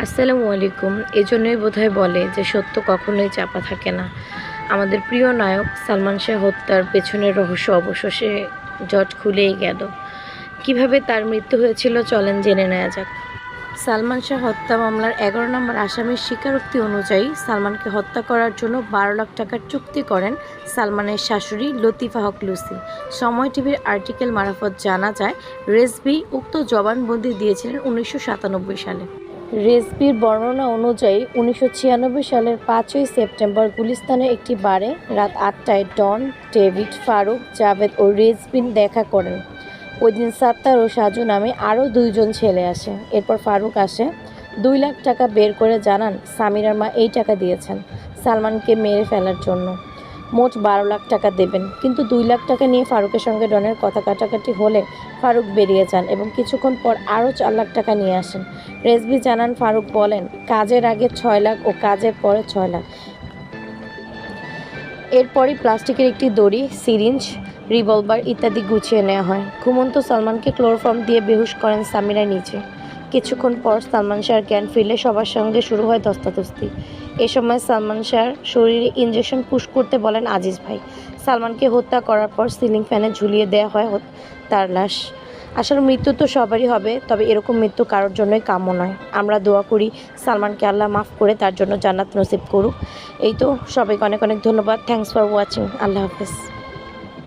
আসসালামু আলাইকুম। এজন্যই বোধহয় বলে যে সত্য কখনোই চাপা থাকে না। আমাদের প্রিয় নায়ক সালমান শাহ হত্যার পেছনের রহস্য অবশেষে জট খুলেই গেল। কিভাবে তার মৃত্যু হয়েছিল চলেন জেনে নেওয়া যাক। সালমান শাহ হত্যা মামলার ১১ নম্বর আসামির স্বীকারোক্তি অনুযায়ী সালমানকে হত্যা করার জন্য ১২ লাখ টাকার চুক্তি করেন সালমানের শাশুড়ি লতিফা হক লুসি। সময় টিভির আর্টিকেল মারফত জানা যায়, রেজভী উক্ত জবানবন্দি দিয়েছিলেন ১৯৯৭ সালে। রেজভির বর্ণনা অনুযায়ী ১৯৯৬ সালের ৫ই সেপ্টেম্বর গুলিস্তানের একটি বারে রাত ৮টায় ডন, ডেভিড, ফারুক, জাভেদ ও রেজভী দেখা করেন। ওই দিন সাত্তার ও সাজু নামে আরও ২ জন ছেলে আসে। এরপর ফারুক আসে, ২ লাখ টাকা বের করে জানান সামিরার মা এই টাকা দিয়েছেন সালমানকে মেরে ফেলার জন্য। মোট ১২ লাখ টাকা দেবেন, কিন্তু ২ লাখ টাকা নিয়ে ফারুকের সঙ্গে ডনের কথা কাটাকাটি হলে ফারুক বেরিয়ে যান এবং কিছুক্ষণ পর আরও ৪ লাখ টাকা নিয়ে আসেন। রেজভী জানান, ফারুক বলেন কাজের আগে ৬ লাখ ও কাজের পরে ৬ লাখ। এরপরই প্লাস্টিকের একটি দড়ি, সিরিঞ্জ, রিভলভার ইত্যাদি গুছিয়ে নেওয়া হয়। ঘুমন্ত সালমানকে ক্লোরোফর্ম দিয়ে বেহুশ করেন সামিরা নিচে। কিছুক্ষণ পর সালমান শাহর জ্ঞান ফিরলে সবার সঙ্গে শুরু হয় ধস্তাধস্তি। এ সময় সালমান শাহর শরীরে ইঞ্জেকশন পুশ করতে বলেন আজিজ ভাই। সালমানকে হত্যা করার পর সিলিং ফ্যানে ঝুলিয়ে দেওয়া হয় তার লাশ। আসলে মৃত্যু তো সবারই হবে, তবে এরকম মৃত্যু কারোর জন্যই কাম্য নয়। আমরা দোয়া করি সালমানকে আল্লাহ মাফ করে তার জন্য জান্নাত নসিব করুক। এই তো, সবাইকে অনেক অনেক ধন্যবাদ। Thanks for watching. আল্লাহ হাফেজ।